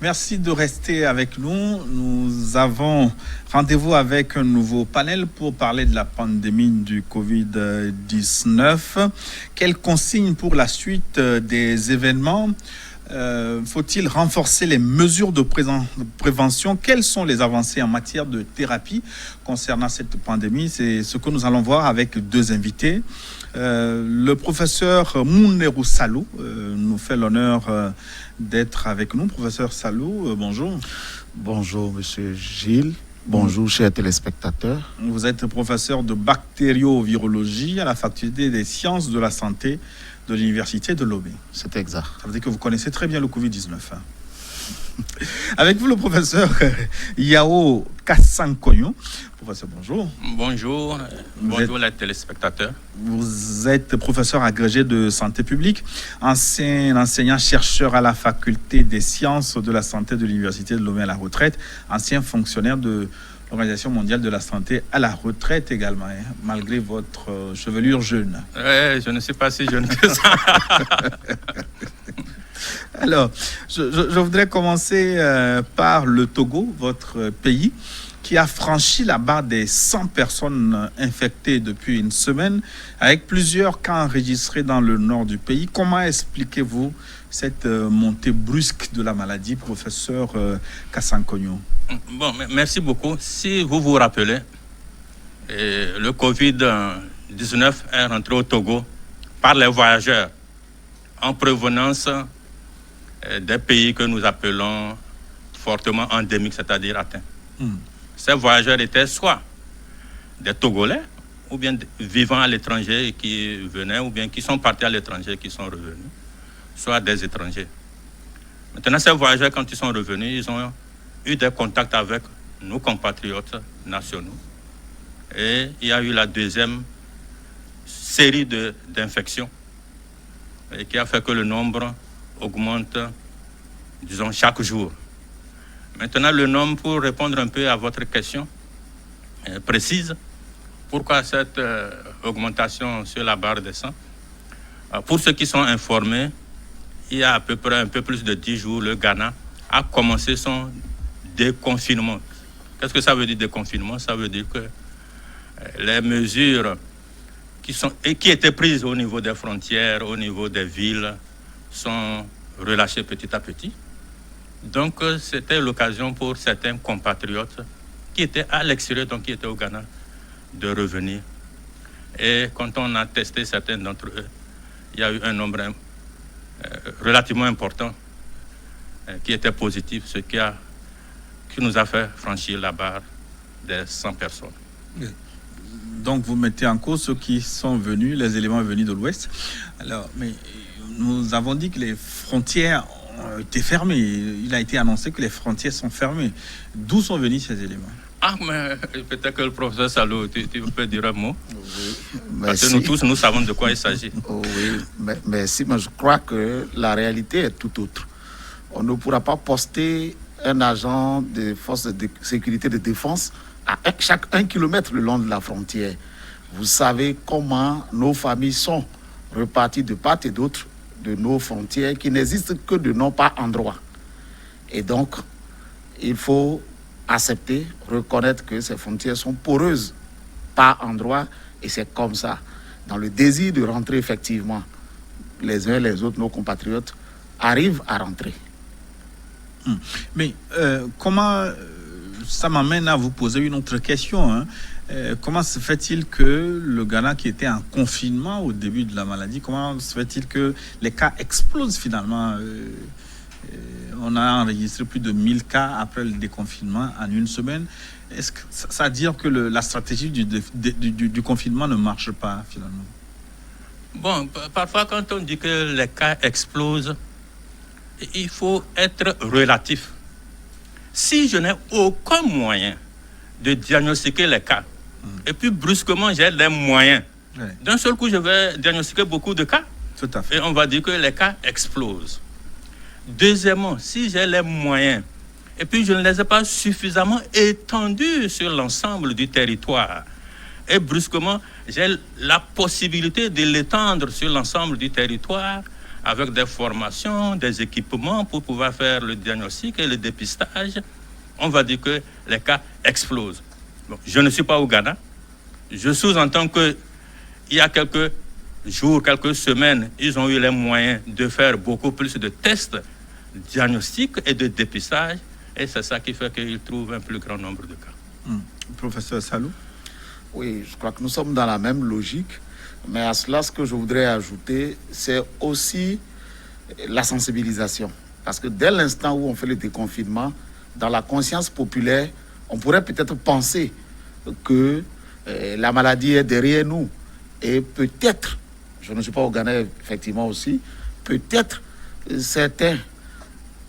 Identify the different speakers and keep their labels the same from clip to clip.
Speaker 1: Merci de rester avec nous. Nous avons rendez-vous avec un nouveau panel pour parler de la pandémie du Covid-19. Quelles consignes pour la suite des événements? Faut-il renforcer les mesures de prévention? Quelles sont les avancées en matière de thérapie concernant cette pandémie? C'est ce que nous allons voir avec deux invités. Le professeur Mounerou Salou nous fait l'honneur d'être avec nous. Professeur Salou, bonjour.
Speaker 2: Bonjour, monsieur Gilles. Bonjour, chers téléspectateurs.
Speaker 1: Vous êtes professeur de bactériovirologie à la faculté des sciences de la santé de l'université de Lomé.
Speaker 2: C'est exact.
Speaker 1: Ça veut dire que vous connaissez très bien le Covid-19. Hein. Avec vous, le professeur Yao Kassankoyon. Professeur, bonjour.
Speaker 3: Bonjour. Bonjour les téléspectateurs.
Speaker 1: Vous êtes professeur agrégé de santé publique, ancien enseignant-chercheur à la faculté des sciences de la santé de l'université de Lomé à la retraite, ancien fonctionnaire de l'Organisation mondiale de la santé à la retraite également, hein, malgré votre chevelure jeune.
Speaker 3: Je ne sais pas si jeune que ça.
Speaker 1: Alors, je voudrais commencer par le Togo, votre pays, qui a franchi la barre des 100 personnes infectées depuis une semaine, avec plusieurs cas enregistrés dans le nord du pays. Comment expliquez-vous cette montée brusque de la maladie, professeur Kassankoyon?
Speaker 3: Bon, merci beaucoup. Si vous vous rappelez, le Covid-19 est rentré au Togo par les voyageurs en provenance des pays que nous appelons fortement endémiques, c'est-à-dire atteints. Ces voyageurs étaient soit des Togolais, ou bien vivant à l'étranger qui venaient, ou bien qui sont partis à l'étranger qui sont revenus, soit des étrangers. Maintenant, ces voyageurs, quand ils sont revenus, ils ont eu des contacts avec nos compatriotes nationaux. Et il y a eu la deuxième série d'infections qui a fait que le nombre augmente, disons, chaque jour. Maintenant, le nombre, pour répondre un peu à votre question précise, pourquoi cette augmentation sur la barre des 100? Pour ceux qui sont informés, il y a à peu près un peu plus de 10 jours, le Ghana a commencé son déconfinement. Qu'est-ce que ça veut dire déconfinement? Ça veut dire que les mesures qui étaient prises au niveau des frontières, au niveau des villes, sont relâchées petit à petit. Donc, c'était l'occasion pour certains compatriotes qui étaient à l'extérieur, donc qui étaient au Ghana, de revenir. Et quand on a testé certains d'entre eux, il y a eu un nombre relativement important qui était positif, ce qui nous a fait franchir la barre des 100 personnes.
Speaker 1: Donc, vous mettez en cause ceux qui sont venus, les éléments venus de l'Ouest. Alors, mais nous avons dit que les frontières ont été fermées. Il a été annoncé que les frontières sont fermées. D'où sont venus ces éléments?
Speaker 3: Ah, mais peut-être que le professeur Salou, tu peux dire un mot?
Speaker 2: Oui,
Speaker 3: parce que nous tous, nous savons de quoi il s'agit.
Speaker 2: Oui, merci, mais je crois que la réalité est tout autre. On ne pourra pas poster un agent des forces de sécurité de défense à chaque 1 kilomètre le long de la frontière. Vous savez comment nos familles sont reparties de part et d'autre de nos frontières qui n'existent que de non pas endroit. Et donc, il faut accepter, reconnaître que ces frontières sont poreuses par endroit, et c'est comme ça. Dans le désir de rentrer effectivement, les uns et les autres, nos compatriotes, arrivent à rentrer.
Speaker 1: Mais comment... ça m'amène à vous poser une autre question. Hein. Comment se fait-il que le Ghana, qui était en confinement au début de la maladie, comment se fait-il que les cas explosent finalement? On a enregistré plus de 1000 cas après le déconfinement en une semaine. Est-ce que ça veut dire que la stratégie du confinement ne marche pas finalement?
Speaker 3: Bon, parfois quand on dit que les cas explosent, il faut être relatif. Si je n'ai aucun moyen de diagnostiquer les cas, et puis brusquement j'ai les moyens, d'un seul coup je vais diagnostiquer beaucoup de cas,
Speaker 1: tout à fait.
Speaker 3: Et on va dire que les cas explosent. Deuxièmement, si j'ai les moyens, et puis je ne les ai pas suffisamment étendus sur l'ensemble du territoire, et brusquement j'ai la possibilité de l'étendre sur l'ensemble du territoire, avec des formations, des équipements pour pouvoir faire le diagnostic et le dépistage, on va dire que les cas explosent. Bon, je ne suis pas au Ghana. Je sous-entends qu'il y a quelques jours, quelques semaines, ils ont eu les moyens de faire beaucoup plus de tests diagnostiques et de dépistage. Et c'est ça qui fait qu'ils trouvent un plus grand nombre de cas.
Speaker 1: Professeur Salou?
Speaker 2: Oui, je crois que nous sommes dans la même logique. Mais à cela, ce que je voudrais ajouter, c'est aussi la sensibilisation. Parce que dès l'instant où on fait le déconfinement, dans la conscience populaire, on pourrait peut-être penser que la maladie est derrière nous. Et peut-être, je ne suis pas au Ghana effectivement aussi, peut-être certains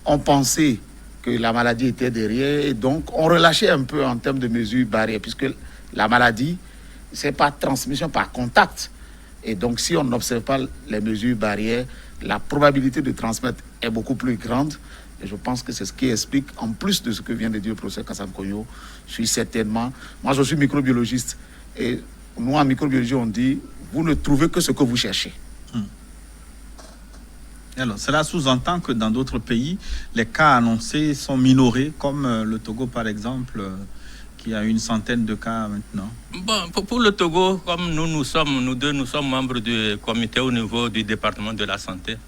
Speaker 2: ont pensé que la maladie était derrière et donc on relâchait un peu en termes de mesures barrières, puisque la maladie, c'est par transmission, par contact. Et donc si on n'observe pas les mesures barrières, la probabilité de transmettre est beaucoup plus grande. Et je pense que c'est ce qui explique, en plus de ce que vient de dire le professeur Kassamkonyo, je suis certainement... Moi, je suis microbiologiste. Et nous, en microbiologie, on dit, vous ne trouvez que ce que vous cherchez.
Speaker 1: Alors, cela sous-entend que dans d'autres pays, les cas annoncés sont minorés, comme le Togo, par exemple, qui a une centaine de cas maintenant.
Speaker 3: Bon, pour le Togo, comme nous sommes membres du comité au niveau du département de la santé,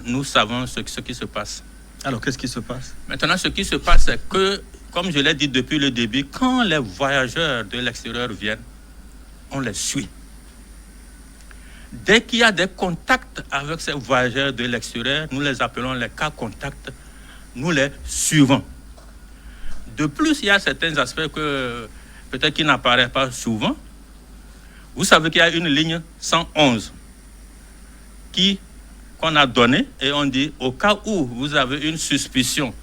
Speaker 3: nous savons ce qui se passe.
Speaker 1: Alors, qu'est-ce qui se passe?
Speaker 3: Maintenant, ce qui se passe, c'est que, comme je l'ai dit depuis le début, quand les voyageurs de l'extérieur viennent, on les suit. Dès qu'il y a des contacts avec ces voyageurs de l'extérieur, nous les appelons les cas contacts, nous les suivons. De plus, il y a certains aspects que peut-être qui n'apparaissent pas souvent. Vous savez qu'il y a une ligne 111 qu'on a donnée et on dit au cas où vous avez une suspicion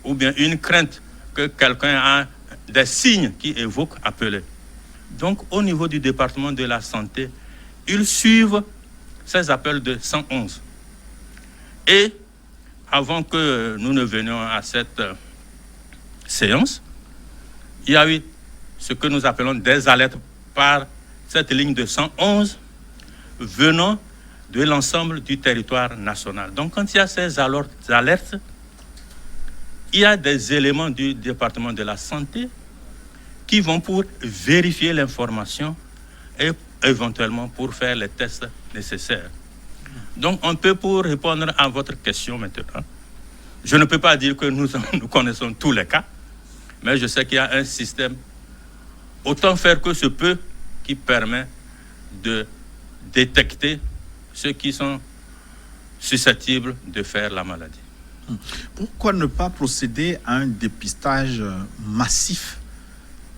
Speaker 3: ou bien une crainte que quelqu'un a des signes qui évoquent, appelez. Donc, au niveau du département de la santé, ils suivent ces appels de 111. Et avant que nous ne venions à cette séance, il y a eu ce que nous appelons des alertes par cette ligne de 111 venant de l'ensemble du territoire national. Donc, quand il y a ces alertes, il y a des éléments du département de la santé qui vont pour vérifier l'information et éventuellement pour faire les tests nécessaires. Donc, on peut, pour répondre à votre question maintenant, je ne peux pas dire que nous connaissons tous les cas, mais je sais qu'il y a un système, autant faire que ce peut, qui permet de détecter ceux qui sont susceptibles de faire la maladie.
Speaker 1: Pourquoi ne pas procéder à un dépistage massif?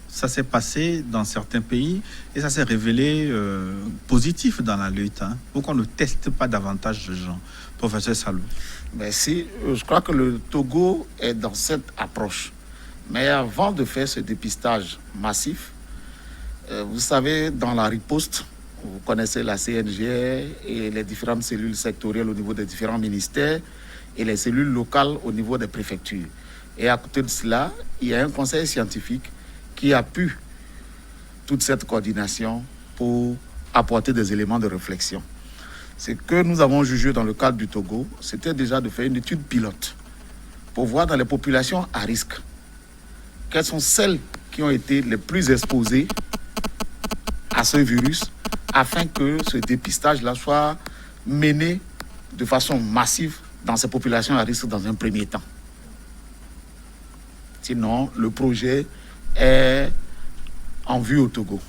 Speaker 1: Ça s'est passé dans certains pays et ça s'est révélé positif dans la lutte. Pourquoi on ne teste pas davantage de gens? Professeur Salou.
Speaker 2: Merci. Je crois que le Togo est dans cette approche. Mais avant de faire ce dépistage massif, vous savez, dans la riposte, vous connaissez la CNG et les différentes cellules sectorielles au niveau des différents ministères et les cellules locales au niveau des préfectures. Et à côté de cela, il y a un conseil scientifique qui appuie toute cette coordination pour apporter des éléments de réflexion. Ce que nous avons jugé dans le cadre du Togo, c'était déjà de faire une étude pilote pour voir dans les populations à risque quelles sont celles qui ont été les plus exposées à ce virus afin que ce dépistage-là soit mené de façon massive dans ces populations à risque dans un premier temps. Sinon, le projet est en vue au Togo.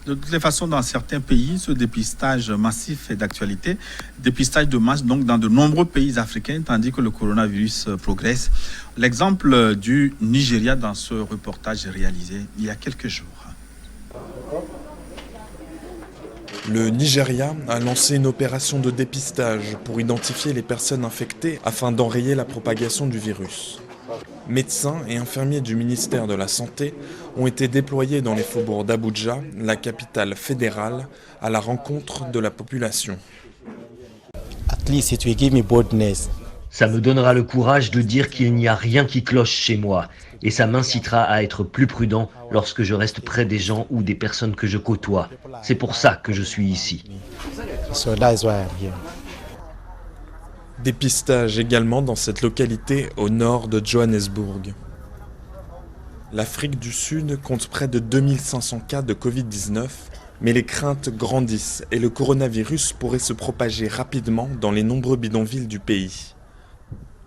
Speaker 1: De toutes les façons, dans certains pays, ce dépistage massif est d'actualité. Dépistage de masse, donc, dans de nombreux pays africains, tandis que le coronavirus progresse. L'exemple du Nigeria dans ce reportage réalisé il y a quelques jours.
Speaker 4: Le Nigeria a lancé une opération de dépistage pour identifier les personnes infectées afin d'enrayer la propagation du virus. Médecins et infirmiers du ministère de la Santé ont été déployés dans les faubourgs d'Abuja, la capitale fédérale, à la rencontre de la population.
Speaker 5: Ça me donnera le courage de dire qu'il n'y a rien qui cloche chez moi et ça m'incitera à être plus prudent lorsque je reste près des gens ou des personnes que je côtoie. C'est pour ça que je suis ici.
Speaker 4: Dépistage également dans cette localité au nord de Johannesburg. L'Afrique du Sud compte près de 2500 cas de Covid-19, mais les craintes grandissent et le coronavirus pourrait se propager rapidement dans les nombreux bidonvilles du pays.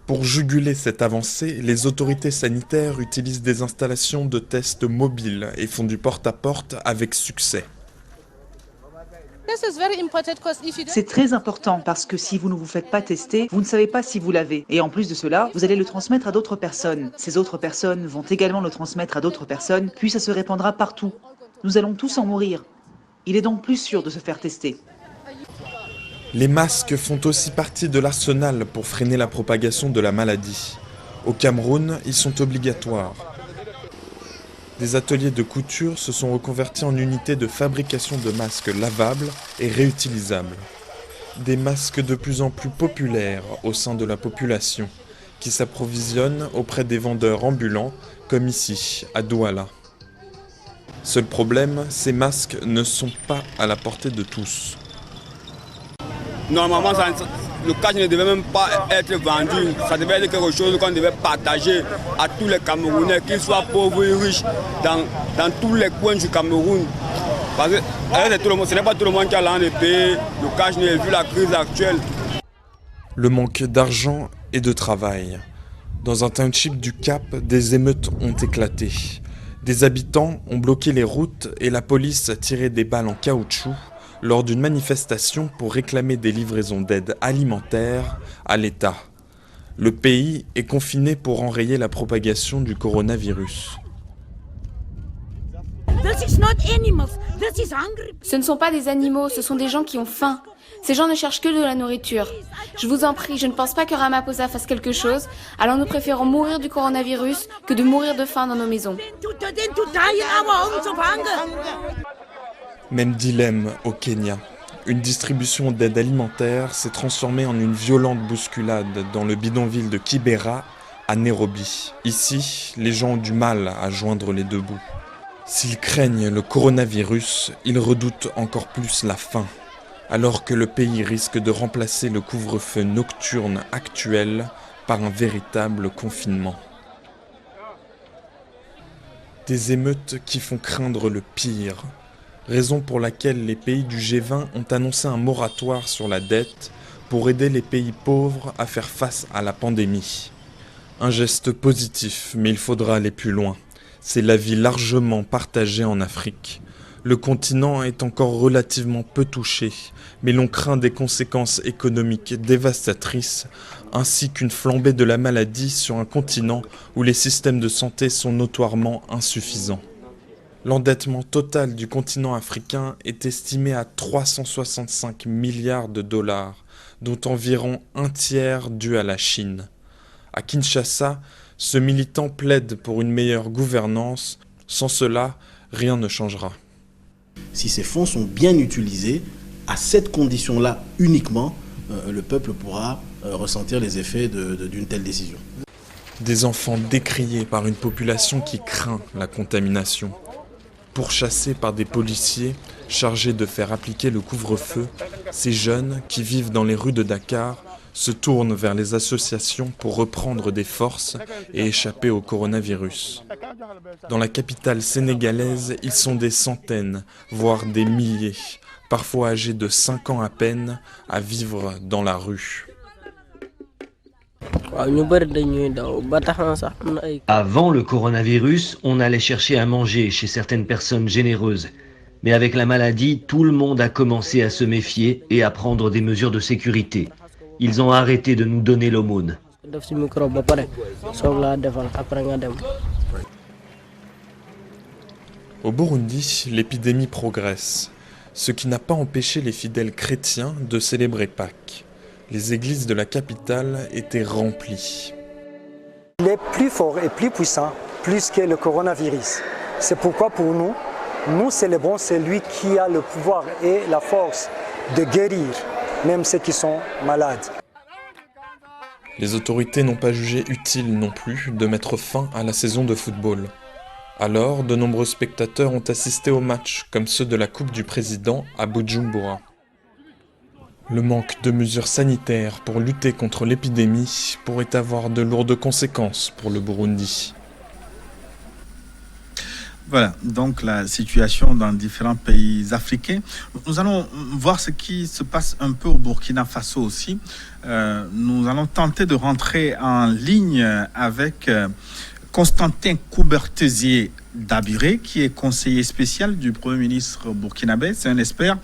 Speaker 4: Pour juguler cette avancée, les autorités sanitaires utilisent des installations de tests mobiles et font du porte-à-porte avec succès.
Speaker 6: C'est très important parce que si vous ne vous faites pas tester, vous ne savez pas si vous l'avez. Et en plus de cela, vous allez le transmettre à d'autres personnes. Ces autres personnes vont également le transmettre à d'autres personnes, puis ça se répandra partout. Nous allons tous en mourir. Il est donc plus sûr de se faire tester.
Speaker 4: Les masques font aussi partie de l'arsenal pour freiner la propagation de la maladie. Au Cameroun, ils sont obligatoires. Des ateliers de couture se sont reconvertis en unités de fabrication de masques lavables et réutilisables. Des masques de plus en plus populaires au sein de la population, qui s'approvisionnent auprès des vendeurs ambulants, comme ici, à Douala. Seul problème, ces masques ne sont pas à la portée de tous.
Speaker 7: Normalement, le cash ne devait même pas être vendu. Ça devait être quelque chose qu'on devait partager à tous les Camerounais, qu'ils soient pauvres ou riches, dans tous les coins du Cameroun. Parce que ce n'est pas tout le monde qui a l'envie de payer le cash, vu la crise actuelle.
Speaker 4: Le manque d'argent et de travail. Dans un township du Cap, des émeutes ont éclaté. Des habitants ont bloqué les routes et la police a tiré des balles en caoutchouc lors d'une manifestation pour réclamer des livraisons d'aide alimentaire à l'État. Le pays est confiné pour enrayer la propagation du coronavirus.
Speaker 8: Ce ne sont pas des animaux, ce sont des gens qui ont faim. Ces gens ne cherchent que de la nourriture. Je vous en prie, je ne pense pas que Ramaphosa fasse quelque chose, alors nous préférons mourir du coronavirus que de mourir de faim dans nos maisons.
Speaker 4: Même dilemme au Kenya. Une distribution d'aide alimentaire s'est transformée en une violente bousculade dans le bidonville de Kibera, à Nairobi. Ici, les gens ont du mal à joindre les deux bouts. S'ils craignent le coronavirus, ils redoutent encore plus la faim, alors que le pays risque de remplacer le couvre-feu nocturne actuel par un véritable confinement. Des émeutes qui font craindre le pire. Raison pour laquelle les pays du G20 ont annoncé un moratoire sur la dette pour aider les pays pauvres à faire face à la pandémie. Un geste positif, mais il faudra aller plus loin. C'est l'avis largement partagé en Afrique. Le continent est encore relativement peu touché, mais l'on craint des conséquences économiques dévastatrices, ainsi qu'une flambée de la maladie sur un continent où les systèmes de santé sont notoirement insuffisants. L'endettement total du continent africain est estimé à 365 milliards de dollars, dont environ un tiers dû à la Chine. À Kinshasa, ce militant plaide pour une meilleure gouvernance. Sans cela, rien ne changera.
Speaker 9: Si ces fonds sont bien utilisés, à cette condition-là uniquement, le peuple pourra ressentir les effets d'une telle décision.
Speaker 4: Des enfants décriés par une population qui craint la contamination. Pourchassés par des policiers chargés de faire appliquer le couvre-feu, ces jeunes qui vivent dans les rues de Dakar se tournent vers les associations pour reprendre des forces et échapper au coronavirus. Dans la capitale sénégalaise, ils sont des centaines, voire des milliers, parfois âgés de 5 ans à peine, à vivre dans la rue.
Speaker 5: Avant le coronavirus, on allait chercher à manger chez certaines personnes généreuses. Mais avec la maladie, tout le monde a commencé à se méfier et à prendre des mesures de sécurité. Ils ont arrêté de nous donner l'aumône.
Speaker 4: Au Burundi, l'épidémie progresse, ce qui n'a pas empêché les fidèles chrétiens de célébrer Pâques. Les églises de la capitale étaient remplies.
Speaker 10: Il est plus fort et plus puissant, plus que le coronavirus. C'est pourquoi pour nous célébrons celui qui a le pouvoir et la force de guérir, même ceux qui sont malades.
Speaker 4: Les autorités n'ont pas jugé utile non plus de mettre fin à la saison de football. Alors, de nombreux spectateurs ont assisté aux matchs, comme ceux de la Coupe du Président à Bujumbura. Le manque de mesures sanitaires pour lutter contre l'épidémie pourrait avoir de lourdes conséquences pour le Burundi.
Speaker 1: Voilà, donc la situation dans différents pays africains. Nous allons voir ce qui se passe un peu au Burkina Faso aussi. Nous allons tenter de rentrer en ligne avec Constantin Coubertesier Dabiré, qui est conseiller spécial du Premier ministre burkinabé. C'est un expert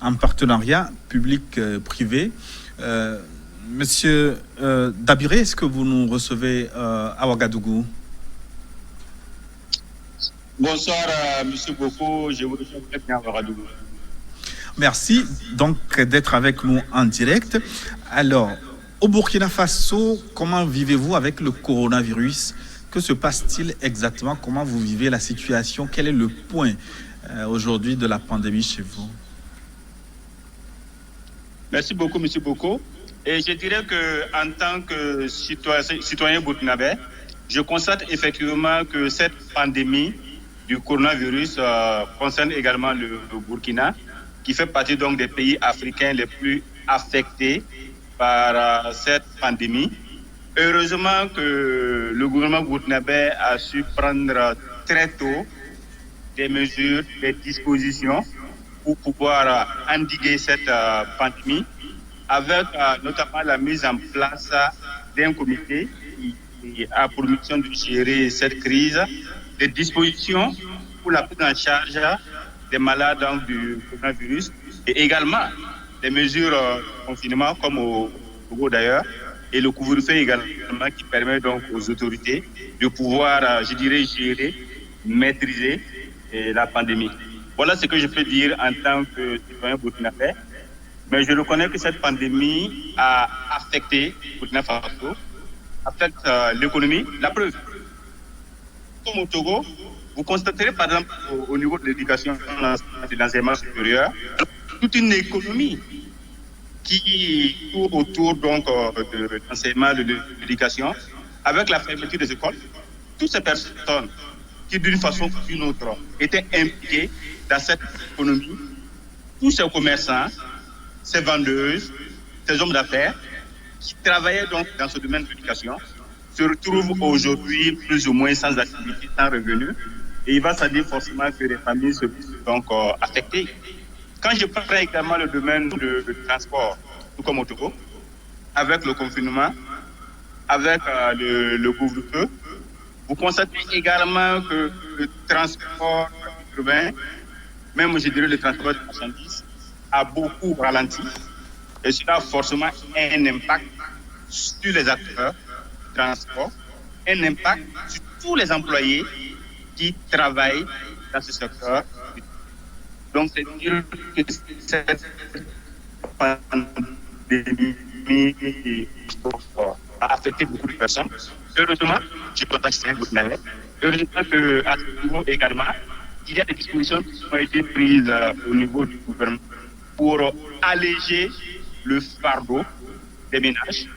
Speaker 1: en partenariat public-privé. Monsieur Dabiré, est-ce que vous nous recevez à Ouagadougou?
Speaker 11: Bonsoir, Monsieur Boko, je vous reçois très bien à Ouagadougou.
Speaker 1: Merci donc d'être avec nous en direct. Alors, au Burkina Faso, comment vivez-vous avec le coronavirus? Que se passe-t-il exactement? Comment vous vivez la situation? Quel est le point aujourd'hui de la pandémie chez vous?
Speaker 11: Merci beaucoup, Monsieur Boko. Et je dirais qu'en tant que citoyen burkinabé, je constate effectivement que cette pandémie du coronavirus concerne également le Burkina, qui fait partie donc des pays africains les plus affectés par cette pandémie. Heureusement que le gouvernement burkinabé a su prendre très tôt des mesures, des dispositions pour pouvoir endiguer cette pandémie, avec notamment la mise en place d'un comité qui a pour mission de gérer cette crise, des dispositions pour la prise en charge des malades du coronavirus et également des mesures de confinement comme au Togo d'ailleurs, et le couvre-feu également qui permet donc aux autorités de pouvoir, je dirais, gérer, maîtriser la pandémie. Voilà ce que je peux dire en tant que citoyen burkinabé. Mais je reconnais que cette pandémie a affecté Burkina Faso, affecte l'économie. La preuve, comme au Togo, vous constaterez par exemple au niveau de l'éducation et de l'enseignement supérieur, toute une économie qui tourne autour donc de l'enseignement, de l'éducation, avec la fermeture des écoles. Toutes ces personnes qui d'une façon ou d'une autre étaient impliquées dans cette économie, tous ces commerçants, ces vendeuses, ces hommes d'affaires qui travaillaient donc dans ce domaine de l'éducation se retrouvent aujourd'hui plus ou moins sans activité, sans revenus. Et il va s'en dire forcément que les familles se trouvent donc affectées. Quand je prends également le domaine de transport, tout comme au Togo, avec le confinement, avec le couvre-feu, vous constatez également que le transport urbain, même je dirais le transport de marchandises, a beaucoup ralenti. Et cela a forcément un impact sur les acteurs du transport, un impact sur tous les employés qui travaillent dans ce secteur. Donc, c'est dire que cette pandémie a affecté beaucoup de personnes. Heureusement, je contacte un burkinabé. Heureusement qu'à ce niveau également, il y a des dispositions qui ont été prises au niveau du gouvernement pour alléger le fardeau des ménages.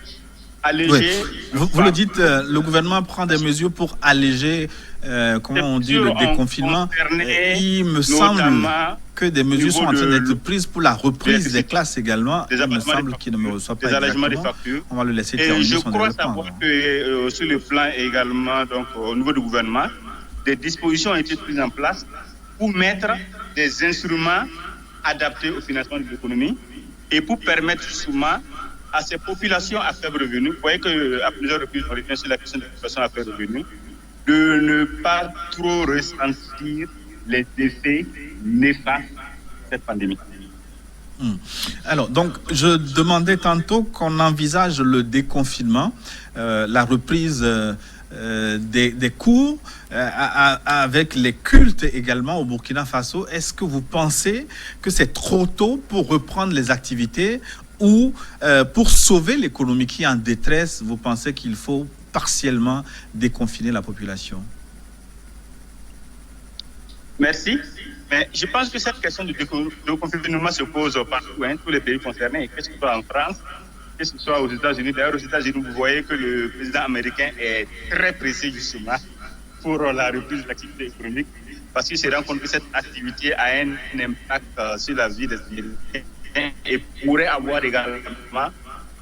Speaker 1: Oui. Vous le dites, le gouvernement prend des mesures pour alléger, comment on dit, le déconfinement. Il me semble que des mesures sont en train d'être prises pour la reprise des classes également. Il me semble qu'il ne me reçoit pas exactement. On va le laisser terminer son développement.
Speaker 11: Je crois savoir que sur le plan également, donc au niveau du gouvernement, des dispositions ont été prises en place pour mettre des instruments adaptés au financement de l'économie et pour permettre justement à ces populations à faible revenu, vous voyez qu'à plusieurs reprises, on revient sur la question des populations à faible revenu, de ne pas trop ressentir les effets néfastes de cette pandémie.
Speaker 1: Alors, donc, je demandais tantôt qu'on envisage le déconfinement, la reprise des cours, avec les cultes également au Burkina Faso. Est-ce que vous pensez que c'est trop tôt pour reprendre les activités ou pour sauver l'économie qui est en détresse, vous pensez qu'il faut partiellement déconfiner la population?
Speaker 11: Merci. Mais je pense que cette question de déconfinement se pose partout, tous les pays concernés, que ce soit en France, que ce soit aux États-Unis. D'ailleurs, aux États-Unis, vous voyez que le président américain est très pressé justement pour la reprise de l'activité économique, parce qu'il se rend compte que cette activité a un impact sur la vie des Américains et pourrait avoir également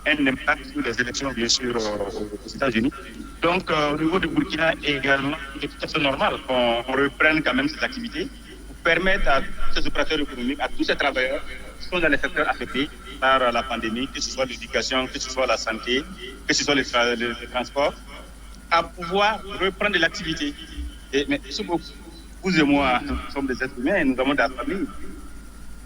Speaker 11: un impact sur les élections, bien sûr, aux États-Unis. Donc, au niveau du Burkina également, il est tout à fait normal qu'on reprenne quand même cette activité pour permettre à tous ces opérateurs économiques, à tous ces travailleurs qui sont dans les secteurs affectés par la pandémie, que ce soit l'éducation, que ce soit la santé, que ce soit les transports, à pouvoir reprendre de l'activité. Mais vous et moi, nous sommes des êtres humains, nous avons de la famille.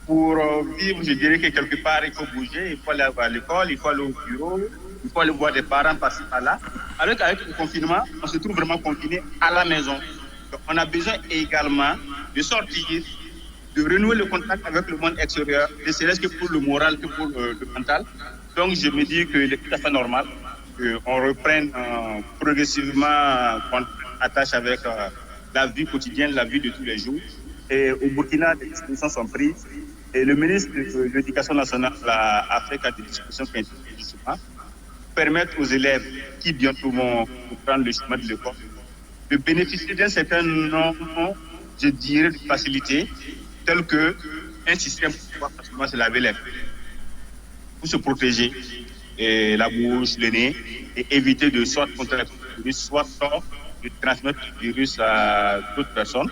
Speaker 11: Pour vivre, je dirais que quelque part, il faut bouger, il faut aller à l'école, il faut aller au bureau, il faut aller voir des parents par-ci, par-là. Alors qu'avec le confinement, on se trouve vraiment confiné à la maison. Donc, on a besoin également de sortir, de renouer le contact avec le monde extérieur, ne serait-ce que pour le moral, que pour le mental. Donc, je me dis qu'il est tout à fait normal qu'on reprenne progressivement, qu'on attache avec la vie quotidienne, la vie de tous les jours. Et au Burkina, des dispositions sont prises. Et le ministre de l'Éducation nationale a fait des dispositions qui justement permettre aux élèves qui bientôt vont prendre le chemin de l'école de bénéficier d'un certain nombre, je dirais, de facilités, telles que un système pour pouvoir facilement se laver les mains, pour se protéger la bouche, le nez, et éviter de soit contracter le virus, soit de transmettre le virus à d'autres personnes.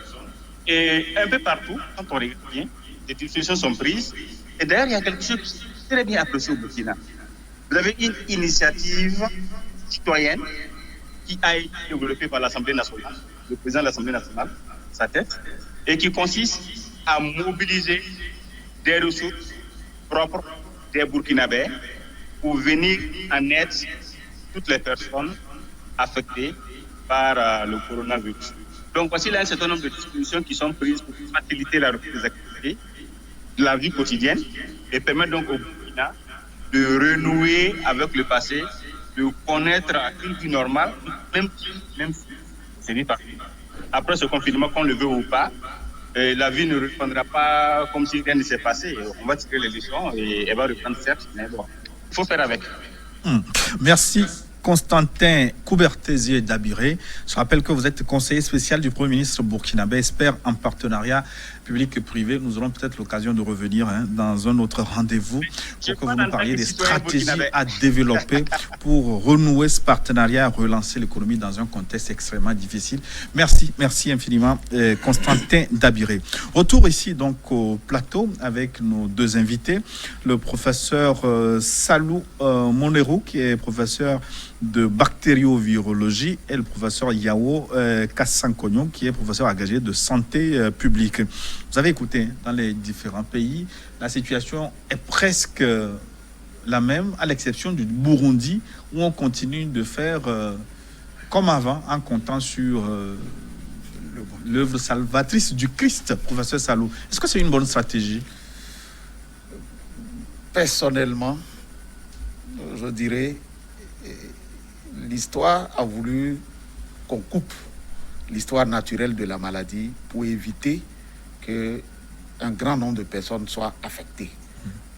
Speaker 11: Et un peu partout, quand on regarde bien, les dispositions sont prises. Et d'ailleurs, il y a quelque chose qui est très bien apprécié au Burkina. Vous avez une initiative citoyenne qui a été développée par l'Assemblée nationale, le président de l'Assemblée nationale, sa tête, et qui consiste à mobiliser des ressources propres des Burkinabés pour venir en aide toutes les personnes affectées par le coronavirus. Donc voici là un certain nombre de dispositions qui sont prises pour faciliter la reprise des activités, de la vie quotidienne, et permettre donc au Burkina de renouer avec le passé, de connaître une vie normale, même si c'est dit pas. Après ce confinement, qu'on le veut ou pas, la vie ne reprendra pas comme si rien ne s'est passé. On va tirer les leçons et elle va reprendre certes, mais bon, il faut faire avec.
Speaker 1: Merci. Constantin Coubertésier d'Abiré. Je rappelle que vous êtes conseiller spécial du Premier ministre burkinabé, expert en partenariat public et privé. Nous aurons peut-être l'occasion de revenir dans un autre rendez-vous pour que vous nous parliez des stratégies à développer pour renouer ce partenariat, relancer l'économie dans un contexte extrêmement difficile. Merci infiniment Constantin d'Abiré. Retour ici donc au plateau avec nos deux invités, le professeur Salou Monero qui est professeur de bactériovirologie et le professeur Yao Kassankognon qui est professeur agrégé de santé publique. Vous avez écouté, dans les différents pays, la situation est presque la même, à l'exception du Burundi, où on continue de faire comme avant, en comptant sur l'œuvre salvatrice du Christ, professeur Salou. Est-ce que c'est une bonne stratégie?
Speaker 2: Personnellement, je dirais, l'histoire a voulu qu'on coupe l'histoire naturelle de la maladie pour éviter qu'un grand nombre de personnes soient affectées.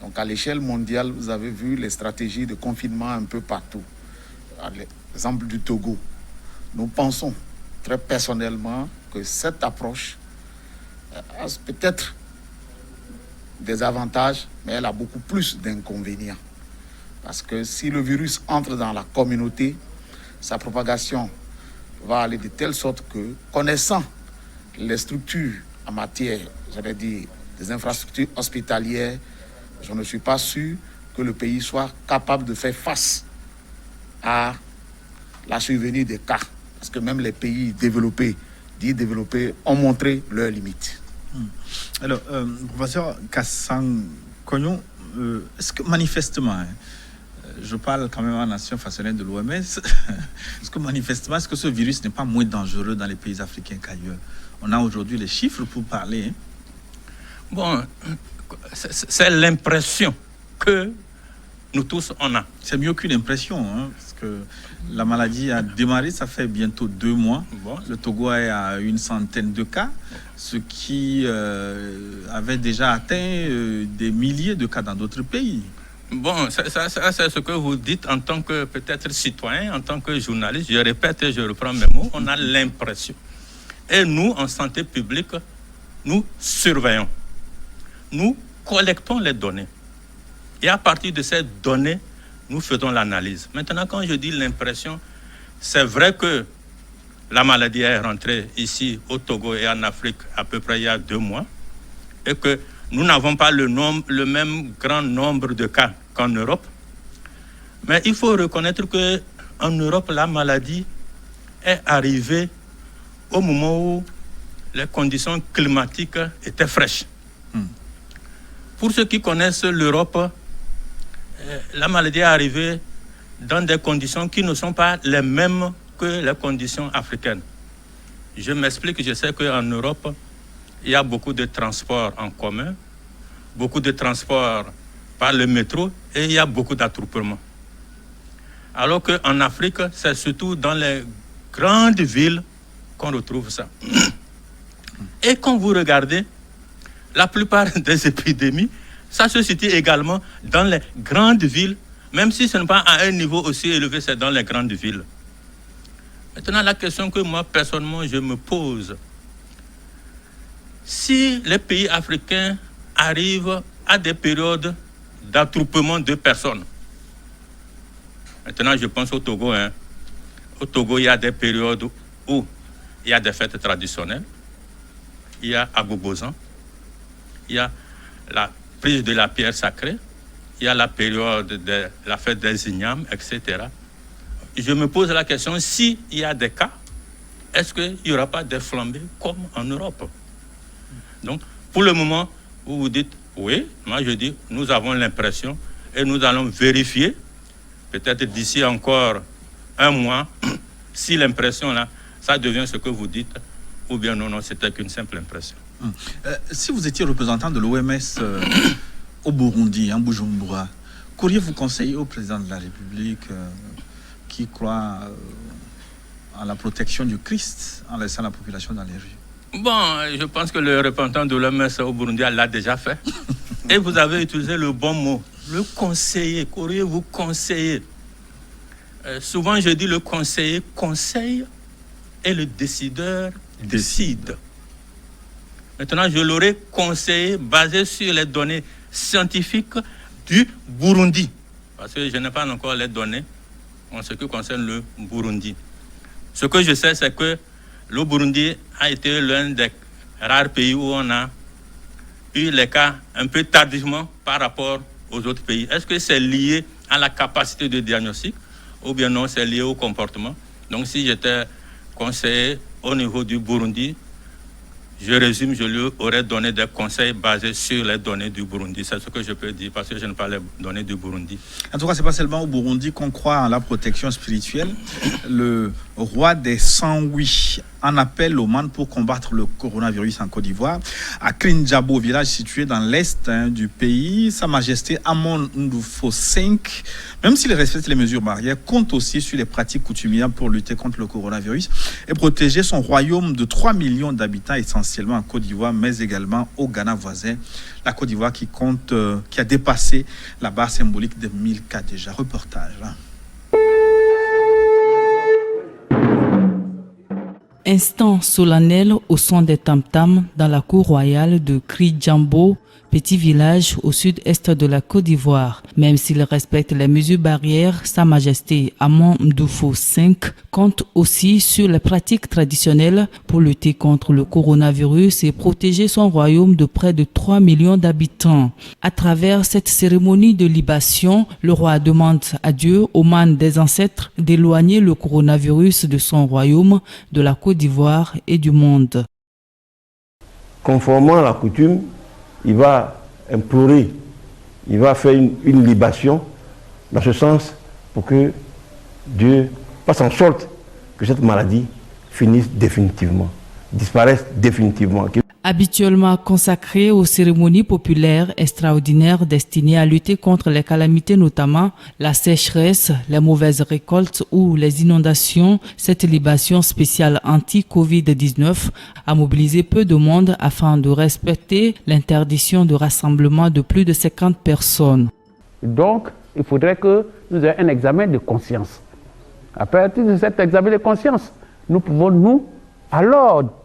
Speaker 2: Donc à l'échelle mondiale, vous avez vu les stratégies de confinement un peu partout. À l'exemple du Togo, nous pensons très personnellement que cette approche a peut-être des avantages, mais elle a beaucoup plus d'inconvénients. Parce que si le virus entre dans la communauté, sa propagation va aller de telle sorte que, connaissant les structures en matière, j'allais dire, des infrastructures hospitalières, je ne suis pas sûr que le pays soit capable de faire face à la survenue des cas. Parce que même les pays développés, dits développés, ont montré leurs limites.
Speaker 1: Alors, professeur Kassankognon, est-ce que manifestement, je parle quand même en nation façonnée de l'OMS, est-ce que manifestement, est-ce que ce virus n'est pas moins dangereux dans les pays africains qu'ailleurs? On a aujourd'hui les chiffres pour parler.
Speaker 3: Bon, c'est l'impression que nous tous on a.
Speaker 1: C'est mieux qu'une impression, parce que la maladie a démarré, ça fait bientôt 2 mois. Bon. Le Togo est à 100 de cas, ce qui avait déjà atteint des milliers de cas dans d'autres pays.
Speaker 3: Bon, ça, c'est ce que vous dites en tant que peut-être citoyen, en tant que journaliste. Je répète et je reprends mes mots. On a l'impression. Et nous, en santé publique, nous surveillons. Nous collectons les données. Et à partir de ces données, nous faisons l'analyse. Maintenant, quand je dis l'impression, c'est vrai que la maladie est rentrée ici au Togo et en Afrique à peu près il y a 2 mois et que nous n'avons pas le même grand nombre de cas qu'en Europe. Mais il faut reconnaître qu'en Europe, la maladie est arrivée au moment où les conditions climatiques étaient fraîches. Pour ceux qui connaissent l'Europe, la maladie est arrivée dans des conditions qui ne sont pas les mêmes que les conditions africaines. Je m'explique, je sais qu'en Europe, il y a beaucoup de transports en commun, beaucoup de transports par le métro et il y a beaucoup d'attroupements. Alors qu'en Afrique, c'est surtout dans les grandes villes qu'on retrouve ça. Et quand vous regardez, la plupart des épidémies, ça se situe également dans les grandes villes, même si ce n'est pas à un niveau aussi élevé, c'est dans les grandes villes. Maintenant, la question que moi, personnellement, je me pose, si les pays africains arrivent à des périodes d'attroupement de personnes, maintenant, je pense au Togo. Au Togo, il y a des périodes où il y a des fêtes traditionnelles. Il y a Agobozan. Il y a la prise de la pierre sacrée. Il y a la période de la fête des ignames, etc. Je me pose la question, s'il y a des cas, est-ce qu'il n'y aura pas des flambées comme en Europe? Donc, pour le moment, vous vous dites, oui, moi je dis, nous avons l'impression et nous allons vérifier peut-être d'ici encore 1 mois, si l'impression là, ça devient ce que vous dites, ou bien non, c'était qu'une simple impression.
Speaker 1: Si vous étiez représentant de l'OMS au Burundi, en Bujumbura, qu'auriez-vous conseillé au président de la République qui croit à la protection du Christ en laissant la population dans les rues?
Speaker 3: Bon, je pense que le représentant de l'OMS au Burundi l'a déjà fait. Et vous avez utilisé le bon mot. Le conseiller, qu'auriez-vous conseillé? Souvent, je dis le conseiller conseille et le décideur décide. Maintenant, je l'aurais conseillé basé sur les données scientifiques du Burundi. Parce que je n'ai pas encore les données en ce qui concerne le Burundi. Ce que je sais, c'est que le Burundi a été l'un des rares pays où on a eu les cas un peu tardivement par rapport aux autres pays. Est-ce que c'est lié à la capacité de diagnostic ou bien non, c'est lié au comportement? Donc si j'étais conseiller au niveau du Burundi, je résume, je lui aurais donné des conseils basés sur les données du Burundi. C'est ce que je peux dire parce que je n'ai pas les données du Burundi.
Speaker 1: En tout cas, ce n'est pas seulement au Burundi qu'on croit en la protection spirituelle. Le roi des 108 en appelle au monde pour combattre le coronavirus en Côte d'Ivoire. À Krinjabo, village situé dans l'est du pays, Sa Majesté Amon Ndoufo V, même s'il respecte les mesures barrières, compte aussi sur les pratiques coutumières pour lutter contre le coronavirus et protéger son royaume de 3 millions d'habitants, essentiellement en Côte d'Ivoire, mais également au Ghana voisin. La Côte d'Ivoire qui a dépassé la barre symbolique de 1000 cas déjà. Reportage.
Speaker 12: Instant solennel au son des tam-tams dans la cour royale de Kridjambo, petit village au sud-est de la Côte d'Ivoire. Même s'il respecte les mesures barrières, Sa Majesté Amon Ndoufo V compte aussi sur les pratiques traditionnelles pour lutter contre le coronavirus et protéger son royaume de près de 3 millions d'habitants. À travers cette cérémonie de libation, le roi demande à Dieu, aux mânes des ancêtres, d'éloigner le coronavirus de son royaume, de la Côte d'Ivoire et du monde.
Speaker 13: Conformément à la coutume, il va implorer, il va faire une libation dans ce sens pour que Dieu fasse en sorte que cette maladie finisse définitivement, disparaisse définitivement.
Speaker 12: Habituellement consacré aux cérémonies populaires extraordinaires destinées à lutter contre les calamités, notamment la sécheresse, les mauvaises récoltes ou les inondations, cette libation spéciale anti-Covid-19 a mobilisé peu de monde afin de respecter l'interdiction de rassemblement de plus de 50 personnes.
Speaker 14: Donc, il faudrait que nous ayons un examen de conscience. À partir de cet examen de conscience, nous pouvons, alors,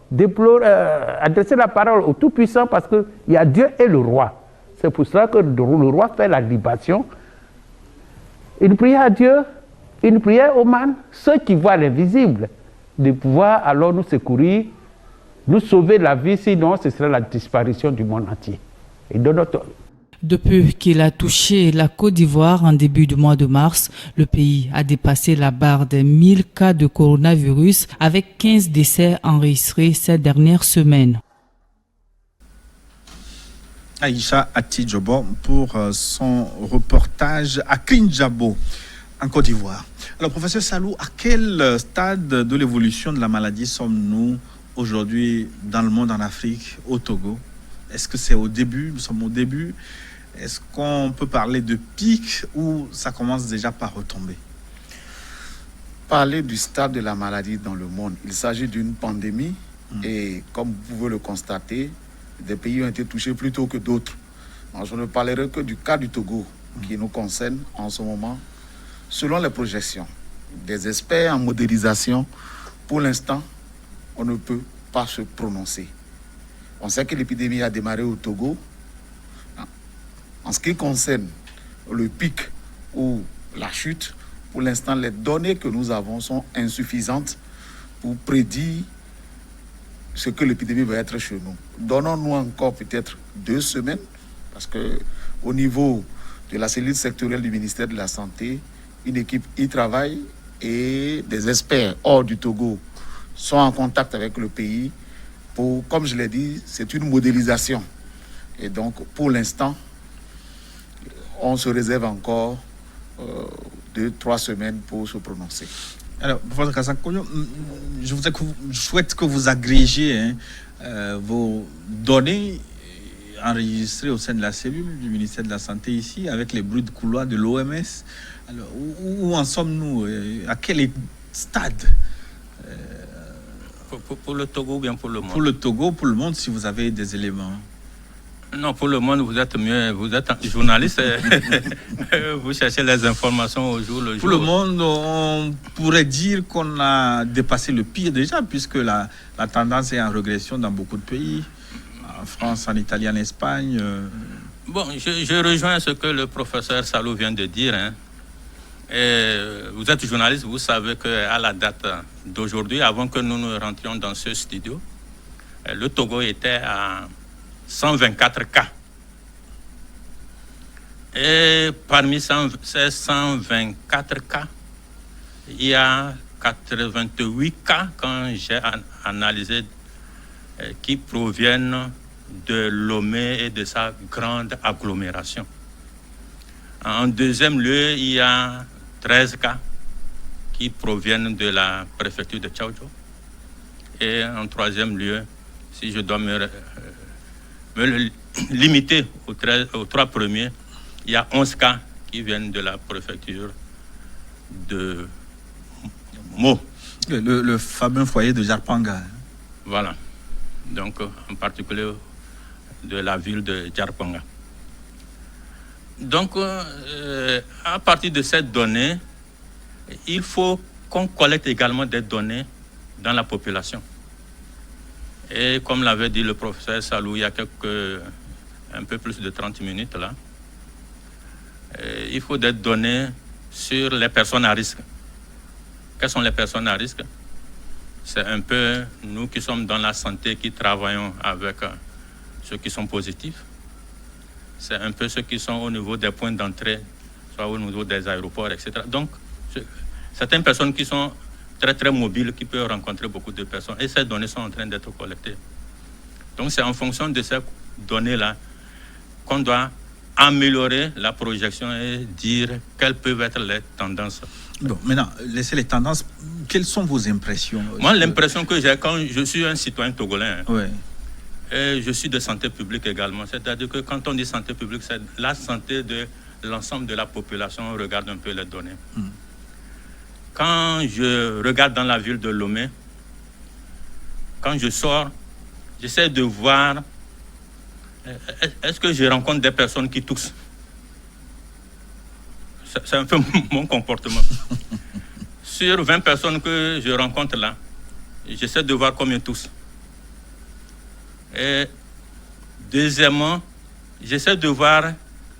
Speaker 14: adresser la parole au Tout-Puissant parce qu'il y a Dieu et le Roi. C'est pour cela que le roi fait la libation. Une prière à Dieu, une prière aux man, ceux qui voient l'invisible, de pouvoir alors nous secourir, nous sauver la vie, sinon ce serait la disparition du monde entier. Et de notre...
Speaker 12: Depuis qu'il a touché la Côte d'Ivoire en début du mois de mars, le pays a dépassé la barre des 1000 cas de coronavirus avec 15 décès enregistrés ces dernières semaines.
Speaker 1: Aïcha Atidjobo pour son reportage à Kinjabo, en Côte d'Ivoire. Alors, professeur Salou, à quel stade de l'évolution de la maladie sommes-nous aujourd'hui dans le monde, en Afrique, au Togo? Est-ce que c'est au début? Nous sommes au début. Est-ce qu'on peut parler de pic ou ça commence déjà par retomber?
Speaker 2: Parler du stade de la maladie dans le monde, il s'agit d'une pandémie et comme vous pouvez le constater, des pays ont été touchés plus tôt que d'autres. Alors, je ne parlerai que du cas du Togo qui nous concerne en ce moment. Selon les projections des experts en modélisation, pour l'instant, on ne peut pas se prononcer. On sait que l'épidémie a démarré au Togo. En ce qui concerne le pic ou la chute, pour l'instant, les données que nous avons sont insuffisantes pour prédire ce que l'épidémie va être chez nous. Donnons-nous encore peut-être 2 semaines, parce qu'au niveau de la cellule sectorielle du ministère de la Santé, une équipe y travaille et des experts hors du Togo sont en contact avec le pays. Comme je l'ai dit, c'est une modélisation. Et donc, pour l'instant, on se réserve encore 2-3 semaines pour se prononcer.
Speaker 1: Alors, professeur Kassakoyo, je souhaite que vous agrégiez vos données enregistrées au sein de la cellule du ministère de la Santé ici, avec les bruits de couloir de l'OMS. Alors, où en sommes-nous? À quel stade?
Speaker 3: Pour le Togo ou bien pour le monde?
Speaker 1: Pour le Togo, pour le monde, si vous avez des éléments.
Speaker 3: Non, pour le monde, vous êtes mieux, vous êtes journaliste, vous cherchez les informations au jour le jour.
Speaker 1: Pour le monde, on pourrait dire qu'on a dépassé le pire déjà, puisque la tendance est en régression dans beaucoup de pays, en France, en Italie, en Espagne.
Speaker 3: Bon, je rejoins ce que le professeur Salou vient de dire. Et vous êtes journaliste, vous savez qu'à la date d'aujourd'hui, avant que nous ne rentrions dans ce studio, le Togo était à 124 cas. Et parmi ces 124 cas, il y a 88 cas, quand j'ai analysé, qui proviennent de Lomé et de sa grande agglomération. En deuxième lieu, il y a 13 cas qui proviennent de la préfecture de Tchaoudjo. Et en troisième lieu, si je dois me limiter aux 3 premiers, il y a 11 cas qui viennent de la préfecture de Mo.
Speaker 1: Le fameux foyer de Djarpanga.
Speaker 3: Voilà. Donc, en particulier de la ville de Djarpanga. Donc, à partir de cette donnée, il faut qu'on collecte également des données dans la population. Et comme l'avait dit le professeur Salou il y a un peu plus de 30 minutes là, il faut des données sur les personnes à risque. Quelles sont les personnes à risque? C'est un peu nous qui sommes dans la santé, qui travaillons avec ceux qui sont positifs. C'est un peu ceux qui sont au niveau des points d'entrée, soit au niveau des aéroports, etc. Donc, certaines personnes qui sont très très mobiles, qui peuvent rencontrer beaucoup de personnes. Et ces données sont en train d'être collectées. Donc, c'est en fonction de ces données-là qu'on doit améliorer la projection et dire quelles peuvent être les tendances.
Speaker 1: Bon, maintenant, laissez les tendances. Quelles sont vos impressions?
Speaker 3: Moi, l'impression que j'ai quand je suis un citoyen togolais,
Speaker 1: ouais.
Speaker 3: Et je suis de santé publique également. C'est-à-dire que quand on dit santé publique, c'est la santé de l'ensemble de la population. On regarde un peu les données. Quand je regarde dans la ville de Lomé, quand je sors, j'essaie de voir, est-ce que je rencontre des personnes qui toussent? C'est un peu mon comportement. Sur 20 personnes que je rencontre là, j'essaie de voir combien toussent. Et deuxièmement, j'essaie de voir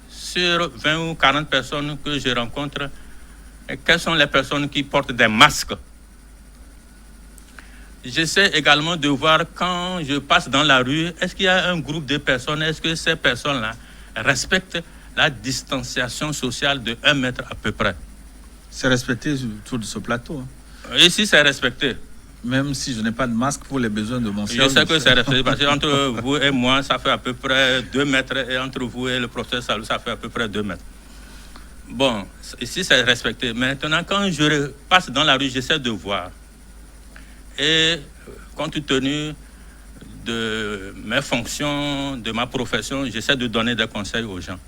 Speaker 3: sur 20 ou 40 personnes que je rencontre, quelles sont les personnes qui portent des masques. J'essaie également de voir quand je passe dans la rue, est-ce qu'il y a un groupe de personnes, est-ce que ces personnes-là respectent la distanciation sociale de 1 mètre à peu près.
Speaker 1: C'est respecté autour de ce plateau.
Speaker 3: Ici, c'est respecté.
Speaker 1: Même si je n'ai pas de masque pour les besoins de mon service.
Speaker 3: Je sais que c'est respecté parce qu'entre vous et moi, ça fait à peu près 2 mètres et entre vous et le professeur Salou, ça fait à peu près 2 mètres. Bon, ici, c'est respecté. Maintenant, quand je passe dans la rue, j'essaie de voir. Et compte tenu de mes fonctions, de ma profession, j'essaie de donner des conseils aux gens.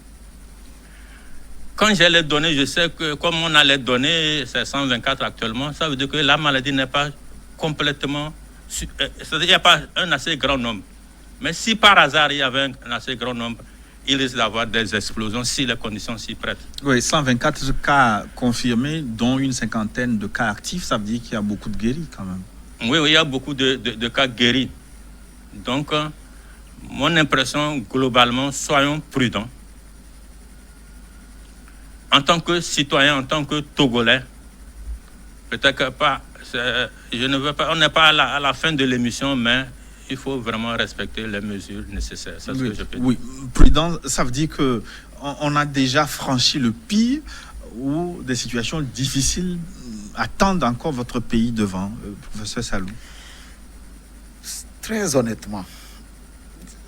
Speaker 3: Quand j'ai les données, je sais que comme on a les données, c'est 124 actuellement, ça veut dire que la maladie n'est pas complètement... C'est-à-dire qu'il n'y a pas un assez grand nombre. Mais si par hasard il y avait un assez grand nombre, il risque d'avoir des explosions si les conditions s'y prêtent.
Speaker 1: Oui, 124 cas confirmés, dont une 50aine de cas actifs, ça veut dire qu'il y a beaucoup de guéris quand même.
Speaker 3: Oui, il y a beaucoup de cas guéris. Donc, mon impression, globalement, soyons prudents. En tant que citoyen, en tant que Togolais, peut-être que pas, je ne veux pas, on n'est pas à la fin de l'émission, mais il faut vraiment respecter les mesures nécessaires. C'est ce que je peux dire.
Speaker 1: Oui, prudent, ça veut dire qu'on a déjà franchi le pire ou des situations difficiles attendent encore votre pays devant, professeur Salou.
Speaker 2: Très honnêtement,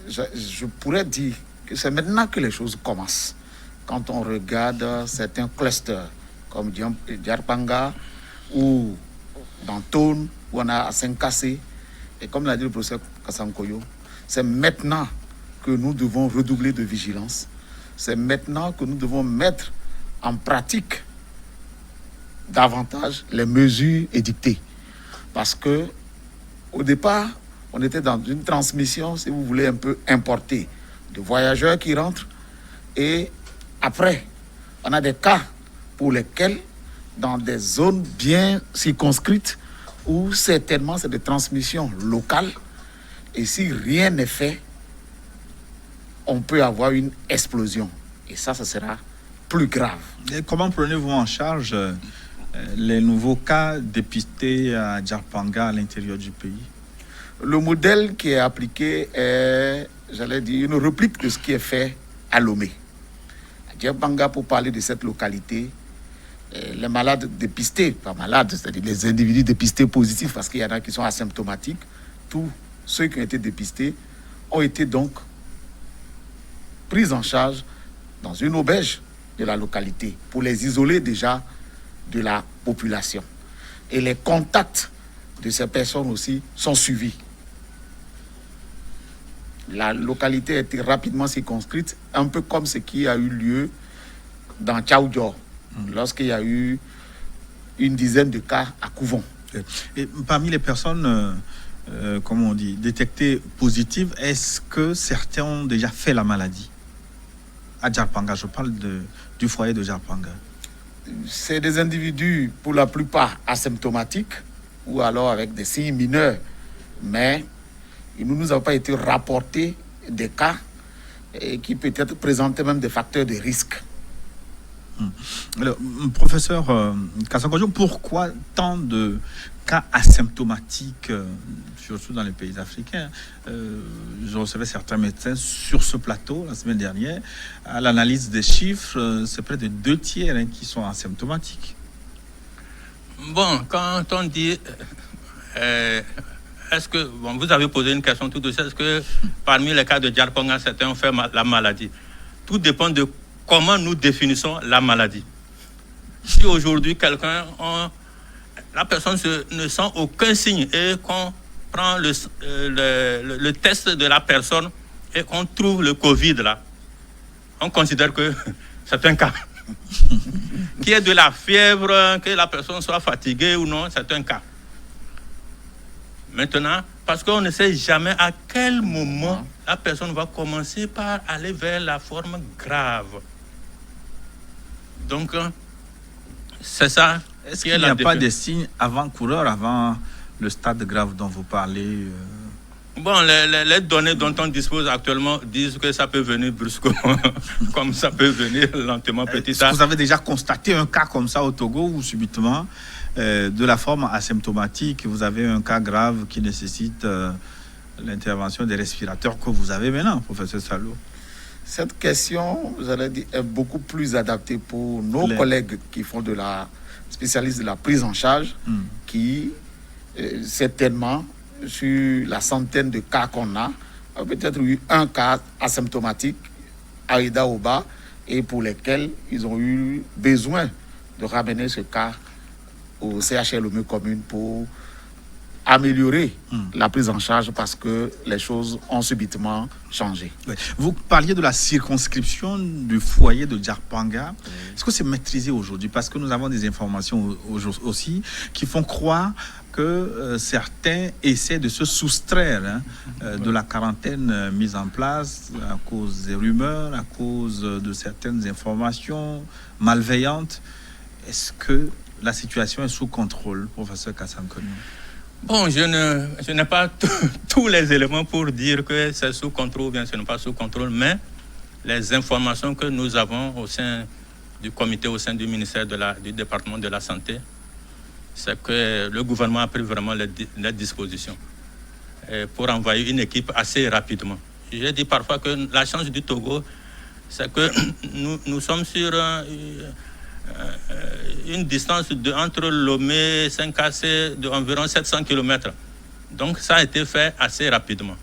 Speaker 2: je pourrais dire que c'est maintenant que les choses commencent. Quand on regarde certains clusters comme Djarpanga ou dans Tone, où on a à Saint-Cassé, et comme l'a dit le professeur Kassankoyo, c'est maintenant que nous devons redoubler de vigilance. C'est maintenant que nous devons mettre en pratique davantage les mesures édictées. Parce que au départ, on était dans une transmission, si vous voulez, un peu importée, de voyageurs qui rentrent, et après, on a des cas pour lesquels, dans des zones bien circonscrites, où certainement c'est des transmissions locales, et si rien n'est fait, on peut avoir une explosion. Et ça sera plus grave.
Speaker 1: Et comment prenez-vous en charge les nouveaux cas dépistés à Djarpanga à l'intérieur du pays?
Speaker 2: Le modèle qui est appliqué est, j'allais dire, une réplique de ce qui est fait à Lomé. À Djarpanga, pour parler de cette localité, les malades dépistés, pas malades, c'est-à-dire les individus dépistés positifs, parce qu'il y en a qui sont asymptomatiques, tous ceux qui ont été dépistés ont été donc pris en charge dans une auberge de la localité pour les isoler déjà de la population. Et les contacts de ces personnes aussi sont suivis. La localité a été rapidement circonscrite, un peu comme ce qui a eu lieu dans Tchaoudjor, lorsqu'il y a eu une dizaine de cas à Kouvon.
Speaker 1: Et parmi les personnes, comment on dit, détectées positives, est-ce que certains ont déjà fait la maladie à Djarpanga? Je parle du foyer de Djarpanga.
Speaker 2: C'est des individus, pour la plupart, asymptomatiques, ou alors avec des signes mineurs, mais il ne nous a pas été rapporté des cas qui peut-être présentaient même des facteurs de risque.
Speaker 1: Alors, professeur Kassankoyo, pourquoi tant de cas asymptomatiques, surtout dans les pays africains? Je recevais certains médecins sur ce plateau la semaine dernière. À l'analyse des chiffres, c'est près de 2 tiers qui sont asymptomatiques.
Speaker 3: Bon, quand on dit... est-ce que... Bon, vous avez posé une question tout de suite. Est-ce que parmi les cas de Djarpanga, certains ont fait la maladie? Tout dépend de comment nous définissons la maladie. Si aujourd'hui, la personne ne sent aucun signe et qu'on prend le test de la personne et qu'on trouve le Covid là, on considère que c'est un cas. Qu'il y ait de la fièvre, que la personne soit fatiguée ou non, c'est un cas. Maintenant, parce qu'on ne sait jamais à quel moment la personne va commencer par aller vers la forme grave. Donc, c'est ça.
Speaker 1: Est-ce qu'il n'y a pas de signes avant-coureurs, avant le stade grave dont vous parlez?
Speaker 3: Bon, les données dont on dispose actuellement disent que ça peut venir brusquement, comme ça peut venir lentement, petit à.
Speaker 1: Vous avez déjà constaté un cas comme ça au Togo où subitement, de la forme asymptomatique, vous avez un cas grave qui nécessite l'intervention des respirateurs que vous avez maintenant, professeur Salo?
Speaker 2: Cette question, vous allez dire, est beaucoup plus adaptée pour nos collègues qui font de la spécialiste de la prise en charge, qui certainement, sur la centaine de cas qu'on a peut-être eu un cas asymptomatique à Idaoba et pour lesquels ils ont eu besoin de ramener ce cas au CHLM commune pour améliorer la prise en charge parce que les choses ont subitement changé.
Speaker 1: Oui. Vous parliez de la circonscription du foyer de Djarpanga. Est-ce que c'est maîtrisé aujourd'hui? Parce que nous avons des informations aussi qui font croire que certains essaient de se soustraire de la quarantaine mise en place à cause des rumeurs, à cause de certaines informations malveillantes. Est-ce que la situation est sous contrôle, professeur Kassankognon?
Speaker 3: Bon, je n'ai pas tous les éléments pour dire que c'est sous contrôle ou bien ce n'est pas sous contrôle, mais les informations que nous avons au sein du comité, au sein du ministère du département de la santé, c'est que le gouvernement a pris vraiment les dispositions pour envoyer une équipe assez rapidement. J'ai dit parfois que la chance du Togo, c'est que nous sommes sur une distance entre Lomé et Saint-Cassé d'environ 700 km. Donc ça a été fait assez rapidement.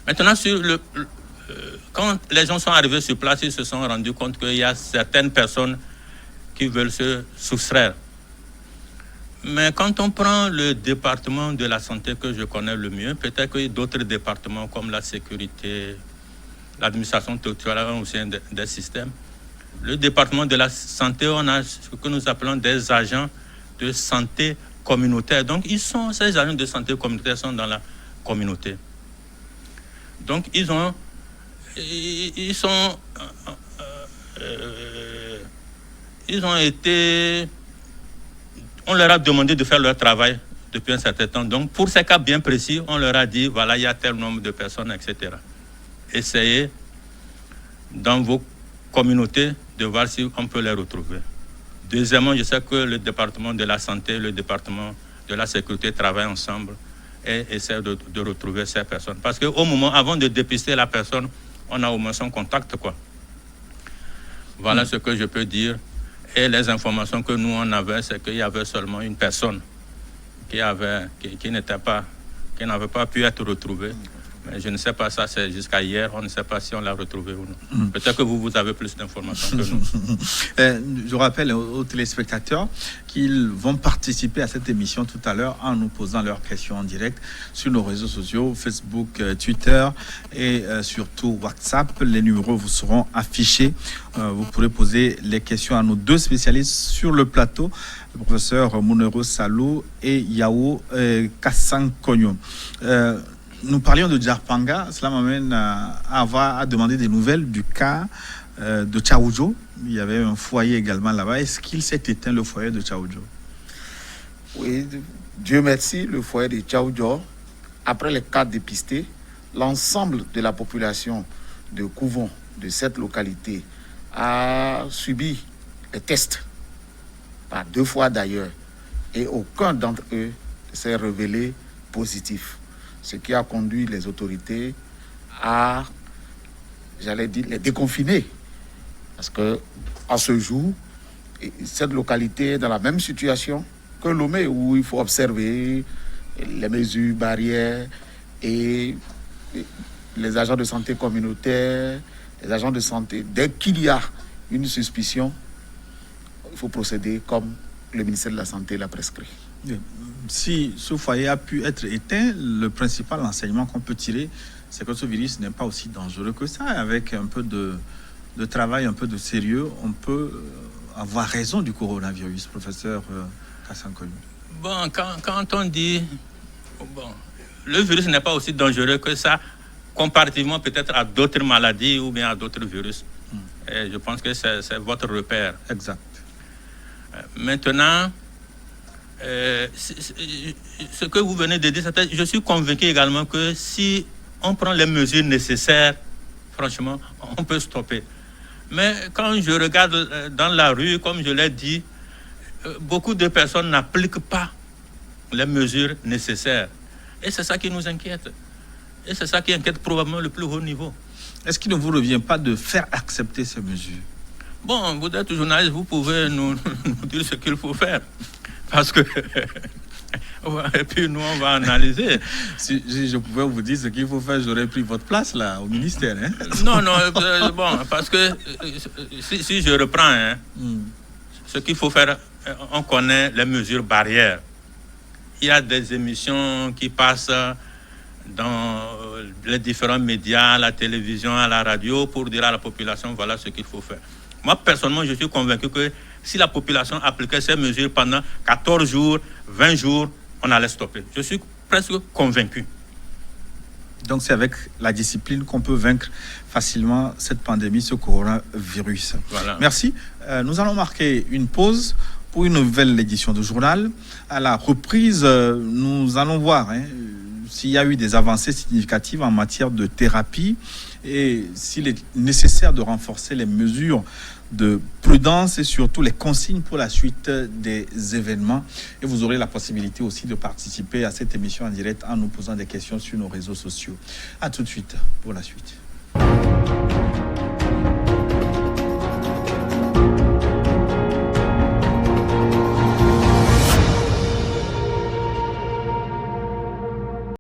Speaker 3: Maintenant, quand les gens sont arrivés sur place, ils se sont rendus compte qu'il y a certaines personnes qui veulent se soustraire. Mais quand on prend le département de la santé que je connais le mieux, peut-être que d'autres départements comme la sécurité, l'administration territoriale ont aussi des systèmes. Le département de la santé, on a ce que nous appelons des agents de santé communautaire. Donc, ces agents de santé communautaire sont dans la communauté. Donc, on leur a demandé de faire leur travail depuis un certain temps. Donc, pour ces cas bien précis, on leur a dit, voilà, il y a tel nombre de personnes, etc. Essayez dans vos communautés de voir si on peut les retrouver. Deuxièmement, je sais que le département de la santé, le département de la sécurité travaillent ensemble et essaient de retrouver ces personnes. Parce qu'au moment, avant de dépister la personne, on a au moins son contact, quoi. Voilà ce que je peux dire. Et les informations que nous on avait, c'est qu'il y avait seulement une personne qui n'avait pas pu être retrouvée. Mais je ne sais pas, ça c'est jusqu'à hier, on ne sait pas si on l'a retrouvé ou non. Peut-être que vous avez plus d'informations que nous.
Speaker 1: Je rappelle aux téléspectateurs qu'ils vont participer à cette émission tout à l'heure en nous posant leurs questions en direct sur nos réseaux sociaux, Facebook, Twitter et surtout WhatsApp. Les numéros vous seront affichés. Vous pourrez poser les questions à nos deux spécialistes sur le plateau, le professeur Mounero Salou et Yao Kassankognon. Nous parlions de Djarpanga, cela m'amène à demander des nouvelles du cas de Tchaoudjo. Il y avait un foyer également là-bas. Est-ce qu'il s'est éteint, le foyer de Tchaoudjo?
Speaker 2: Oui, Dieu merci, le foyer de Tchaoudjo, après les cas dépistés, l'ensemble de la population de Kouvon, de cette localité, a subi les tests, par 2 fois d'ailleurs, et aucun d'entre eux s'est révélé positif. Ce qui a conduit les autorités à, les déconfiner. Parce que à ce jour, cette localité est dans la même situation que Lomé, où il faut observer les mesures barrières et les agents de santé communautaire, les agents de santé. Dès qu'il y a une suspicion, il faut procéder comme le ministère de la Santé l'a prescrit.
Speaker 1: Si ce foyer a pu être éteint, le principal enseignement qu'on peut tirer, c'est que ce virus n'est pas aussi dangereux que ça. Avec un peu de travail, un peu de sérieux, on peut avoir raison du coronavirus, professeur Kassankognon.
Speaker 3: Bon, quand on dit... Bon, le virus n'est pas aussi dangereux que ça, comparativement peut-être à d'autres maladies ou bien à d'autres virus. Et je pense que c'est votre repère.
Speaker 1: Exact.
Speaker 3: Maintenant... ce que vous venez de dire, je suis convaincu également que si on prend les mesures nécessaires, franchement, on peut stopper. Mais quand je regarde dans la rue, comme je l'ai dit, beaucoup de personnes n'appliquent pas les mesures nécessaires. Et c'est ça qui nous inquiète. Et c'est ça qui inquiète probablement le plus haut niveau.
Speaker 1: Est-ce qu'il ne vous revient pas de faire accepter ces mesures?
Speaker 3: Bon, vous êtes journaliste, vous pouvez nous dire ce qu'il faut faire. Parce que... Et puis nous, on va analyser.
Speaker 1: Si je pouvais vous dire ce qu'il faut faire, j'aurais pris votre place là, au ministère. Hein?
Speaker 3: Non, bon, parce que si je reprends, ce qu'il faut faire, on connaît les mesures barrières. Il y a des émissions qui passent dans les différents médias, à la télévision, à la radio, pour dire à la population, voilà ce qu'il faut faire. Moi, personnellement, je suis convaincu que si la population appliquait ces mesures pendant 14 jours, 20 jours, on allait stopper. Je suis presque convaincu.
Speaker 1: Donc c'est avec la discipline qu'on peut vaincre facilement cette pandémie, ce coronavirus.
Speaker 3: Voilà.
Speaker 1: Merci. Nous allons marquer une pause pour une nouvelle édition du journal. À la reprise, nous allons voir s'il y a eu des avancées significatives en matière de thérapie et s'il est nécessaire de renforcer les mesures de prudence et surtout les consignes pour la suite des événements. Et vous aurez la possibilité aussi de participer à cette émission en direct en nous posant des questions sur nos réseaux sociaux. À tout de suite pour la suite.